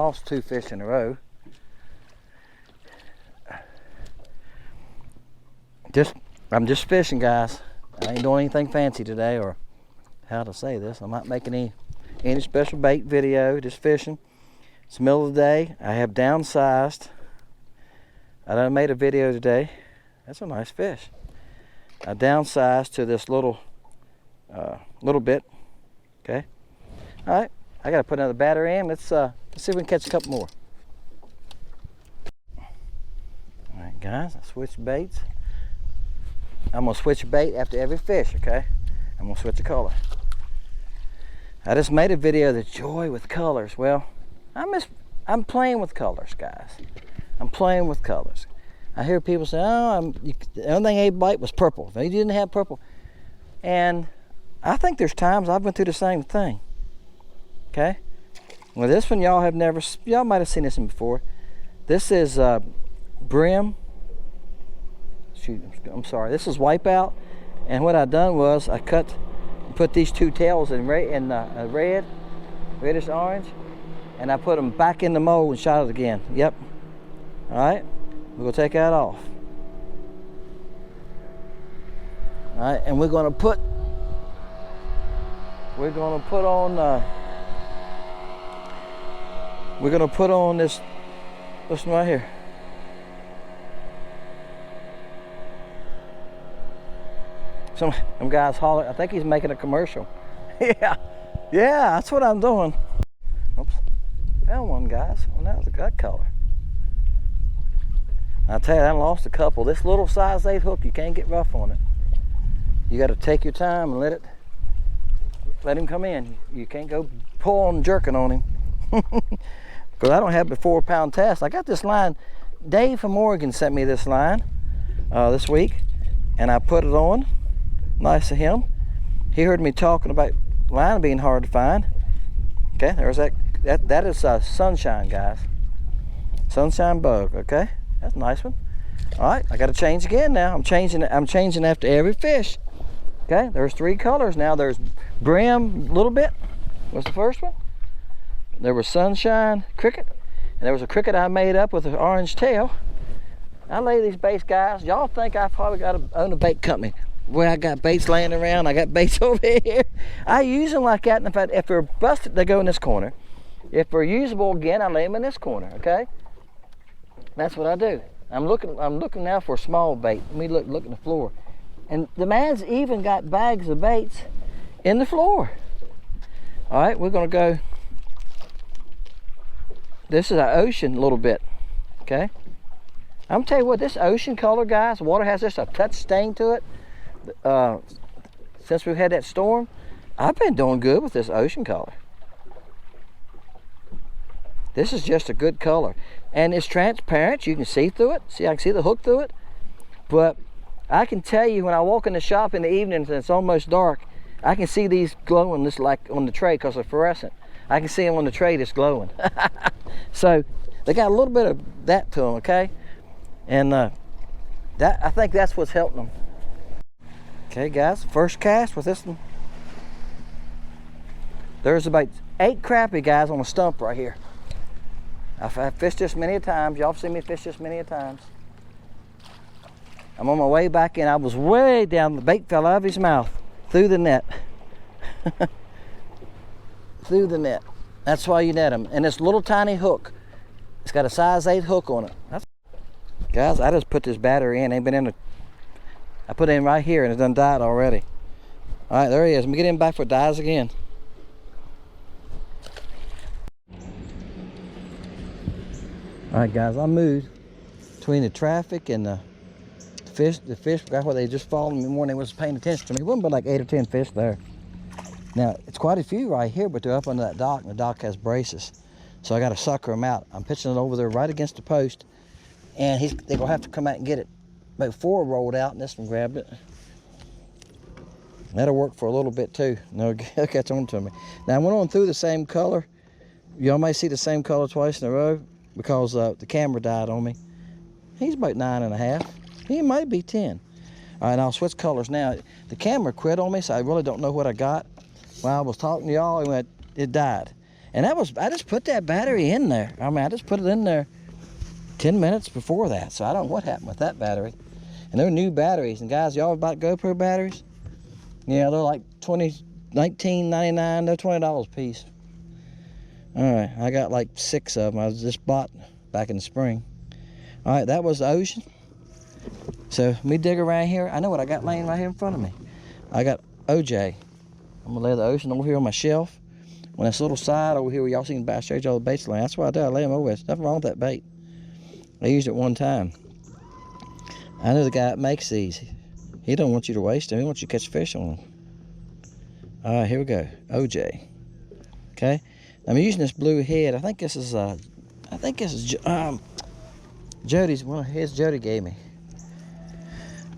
lost 2 fish in a row. I'm just fishing, guys. I ain't doing anything fancy today, or how to say this. I'm not making any special bait video, just fishing. It's the middle of the day. I have downsized. I done made a video today. That's a nice fish. I downsized to this little bit. Okay. All right. I gotta put another battery in. Let's see if we can catch a couple more. All right, guys. I switched baits. I'm gonna switch bait after every fish. Okay. I'm gonna switch the color. I just made a video, the joy with colors. Well, I'm playing with colors, guys. I'm playing with colors. I hear people say, oh, the only thing Abe liked was purple. He didn't have purple. And I think there's times I've been through the same thing. Okay? Well, this one y'all might have seen this one before. This is brim. Shoot, I'm sorry. This is wipeout. And what I done was I put these 2 tails in reddish orange, and I put them back in the mold and shot it again. Yep. All right. We're gonna take that off. All right, and we're gonna put on this one right here. Some guys holler. I think he's making a commercial. Yeah, that's what I'm doing. Oops, found one, guys. Well, that was a good color. I tell you, I lost a couple. This little size 8 hook, you can't get rough on it. You got to take your time and let him come in. You can't go pulling and jerking on him. Because I don't have the 4-pound test. I got this line. Dave from Oregon sent me this line this week, and I put it on. Nice of him. He heard me talking about line being hard to find. Okay, there's that is sunshine, guys. Sunshine bug. Okay. That's a nice one. All right, I got to change again now. I'm changing after every fish. Okay, there's 3 colors now. There's brim, a little bit. Was the first one? There was sunshine cricket, and there was a cricket I made up with an orange tail. I lay these baits, guys. Y'all think I probably own a bait company where I got baits laying around. I got baits over here. I use them like that. And in fact, if they're busted, they go in this corner. If they're usable again, I lay them in this corner. Okay. That's what I do. I'm looking now for a small bait. Let me look at the floor. And the man's even got bags of baits in the floor. All right, we're gonna go. This is our ocean a little bit. Okay. I'm tell you what, this ocean color, guys, the water has just a touch stain to it. Since we've had that storm, I've been doing good with this ocean color. This is just a good color. And it's transparent. You can see through it. See, I can see the hook through it. But I can tell you, when I walk in the shop in the evenings and it's almost dark, I can see these glowing just like on the tray because they're fluorescent. I can see them on the tray just glowing. So they got a little bit of that to them, okay? And I think that's what's helping them. Okay, guys, first cast with this one. There's about 8 crappie, guys, on a stump right here. I've fished this many a times. Y'all have seen me fish this many a times. I'm on my way back in. I was way down. The bait fell out of his mouth through the net. Through the net. That's why you net them. And this little tiny hook. It's got a size 8 hook on it. Guys, I just put this battery in. I put it in right here and it's done died already. All right, there he is. Let me get him back before it dies again. All right, guys, I moved between the traffic and the fish. The fish, that's why they just followed me more than they was paying attention to me. It wasn't but like 8 or 10 fish there. Now, it's quite a few right here, but they're up under that dock, and the dock has braces. So I got to sucker them out. I'm pitching it over there right against the post, and they're going to have to come out and get it. About 4 rolled out, and this one grabbed it. That'll work for a little bit, too. No, he'll catch on to me. Now, I went on through the same color. Y'all may see the same color twice in a row, because the camera died on me. He's about 9.5. He might be 10. All right, I'll switch colors now. The camera quit on me, so I really don't know what I got. While I was talking to y'all, it died. And I just put that battery in there. I mean, I just put it in there 10 minutes before that. So I don't know what happened with that battery. And they're new batteries. And guys, y'all about GoPro batteries? Yeah, they're like $19.99. They're $20 a piece. All right, I got like 6 of them. I just bought back in the spring. All right, that was the ocean. So let me dig around here. I know what I got laying right here in front of me. I got OJ. I'm gonna lay the ocean over here on my shelf. On this little side over here where y'all seen bass showed y'all the baits laying. That's what I do. I lay them over there. There's nothing wrong with that bait. I used it one time. I know the guy that makes these. He don't want you to waste them. He wants you to catch fish on them. All right, here we go. OJ. Okay. I'm using this blue head. I think this is Jody's. One of his Jody gave me.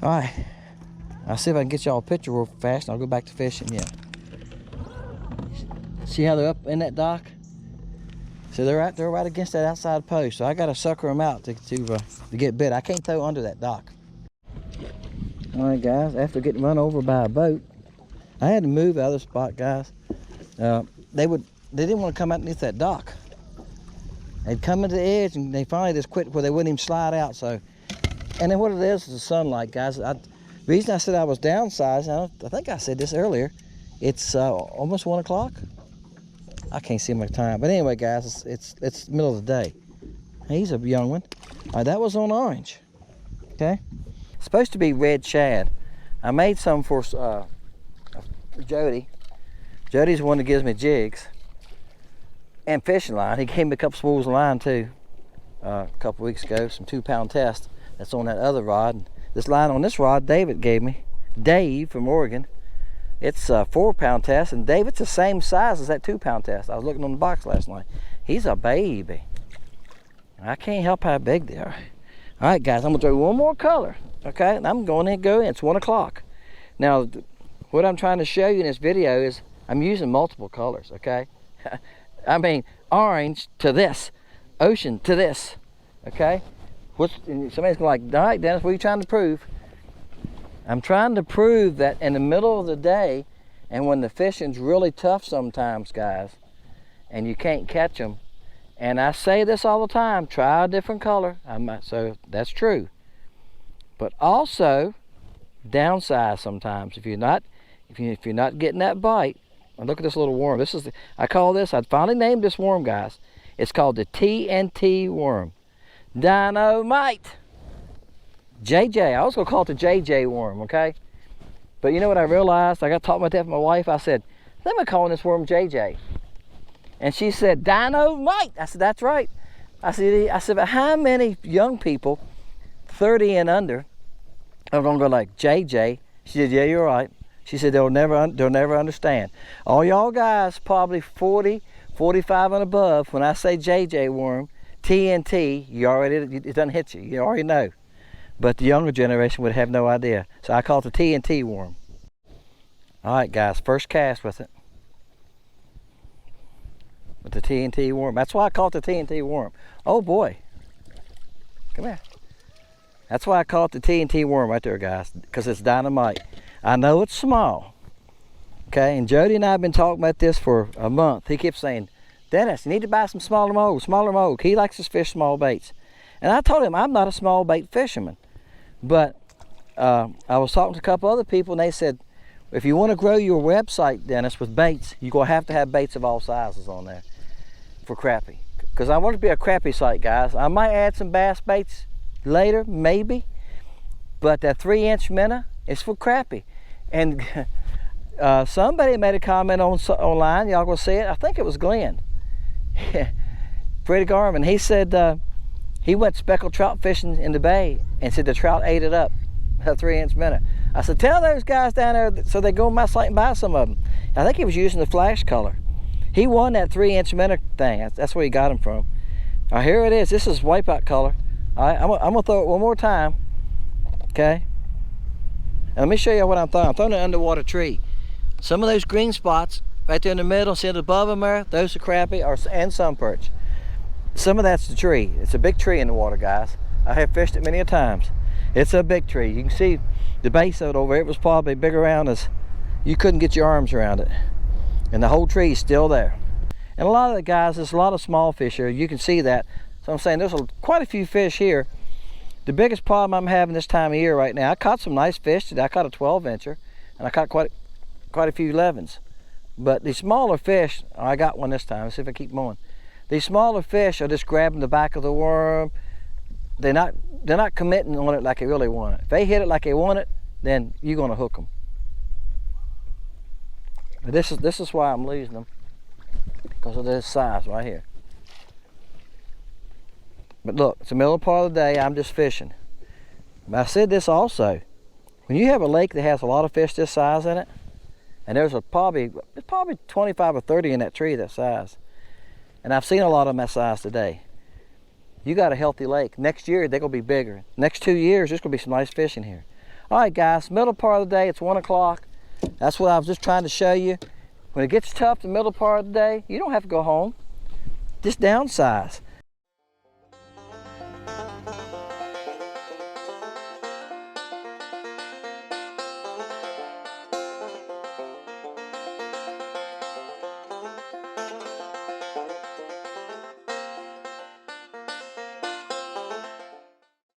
All right. I'll see if I can get y'all a picture real fast, and I'll go back to fishing. Yeah. See how they're up in that dock? So they're right against that outside post. So I got to sucker them out to get bit. I can't throw under that dock. All right, guys. After getting run over by a boat, I had to move the other spot, guys. They didn't want to come out underneath that dock. They'd come into the edge, and they finally just quit where they wouldn't even slide out. So, and then what it is the sunlight, guys. The reason I said I was downsizing, I think I said this earlier. It's almost 1 o'clock. I can't see my time, but anyway, guys, it's the middle of the day. He's a young one. All right, that was on orange. Okay, it's supposed to be red shad. I made some for Jody. Jody's the one that gives me jigs and fishing line. He gave me a couple spools of line too a couple weeks ago. Some 2-pound test that's on that other rod. And this line on this rod, David gave me. Dave from Oregon. It's a 4-pound test, and David's the same size as that 2-pound test. I was looking on the box last night. He's a baby. I can't help how big they are. All right, guys, I'm gonna throw one more color. Okay, and I'm going to go in. It's 1 o'clock. Now, what I'm trying to show you in this video is I'm using multiple colors. Okay, I mean orange to this, ocean to this. Okay, somebody's like, all right, Dennis, what are you trying to prove? I'm trying to prove that in the middle of the day, and when the fishing's really tough sometimes, guys, and you can't catch them, and I say this all the time, try a different color. So that's true. But also, downsize sometimes. If you're not getting that bite, and look at this little worm. I finally named this worm, guys. It's called the TNT worm. Dynamite. JJ, I was gonna call it the JJ worm, okay? But you know what I realized? I got talking about that with my wife. I said, let me call this worm JJ. And she said, Dynamite. I said, that's right. I said, but how many young people, 30 and under, are gonna go like JJ? She said, yeah, you're right. She said, they'll never understand. All y'all guys, probably 40, 45 and above, when I say JJ worm, TNT, it doesn't hit you. You already know. But the younger generation would have no idea. So I call it the TNT worm. All right, guys, first cast with it. With the TNT worm. That's why I call it the TNT worm. Oh boy. Come here. That's why I call it the TNT worm right there, guys, because it's dynamite. I know it's small. Okay, and Jody and I have been talking about this for a month. He keeps saying, Dennis, you need to buy some smaller mold. He likes to fish small baits. And I told him I'm not a small bait fisherman. But I was talking to a couple other people, and they said, if you want to grow your website, Dennis, with baits, you're going to have baits of all sizes on there for crappie. Because I want it to be a crappie site, guys. I might add some bass baits later, maybe. But that 3-inch minnow is for crappie. And somebody made a comment online. Y'all going to see it? I think it was Glenn. Freddie Garvin. He said he went speckled trout fishing in the bay and said the trout ate it up, a 3-inch minnow. I said, tell those guys down there so they go on my site and buy some of them. I think he was using the flash color. He won that 3-inch minnow thing. That's where he got them from. All right, here it is. This is wipeout color. All right, I'm gonna throw it one more time. Okay. And let me show you what I'm throwing. I'm throwing an underwater tree. Some of those green spots right there in the middle, see it above them there, those are crappie and sun perch. Some of that's the tree. It's a big tree in the water, guys. I have fished it many a times. It's a big tree. You can see the base of it over it was probably big around as you couldn't get your arms around it. And the whole tree is still there. And a lot of the guys, there's a lot of small fish here. You can see that. So I'm saying there's quite a few fish here. The biggest problem I'm having this time of year right now, I caught some nice fish today. I caught a 12-incher, and I caught quite a few 11s. But these smaller fish, I got one this time. Let's see if I keep going. These smaller fish are just grabbing the back of the worm. They're not committing on it like they really want it. If they hit it like they want it, then you're gonna hook them. But this is why I'm losing them, because of this size right here. But look, it's the middle part of the day, I'm just fishing. But I said this also, when you have a lake that has a lot of fish this size in it, and there's probably 25 or 30 in that tree that size, and I've seen a lot of them that size today, you got a healthy lake. Next year, they're gonna be bigger. Next 2 years, there's gonna be some nice fishing here. All right, guys, middle part of the day, it's 1 o'clock. That's what I was just trying to show you. When it gets tough, the middle part of the day, you don't have to go home. Just downsize.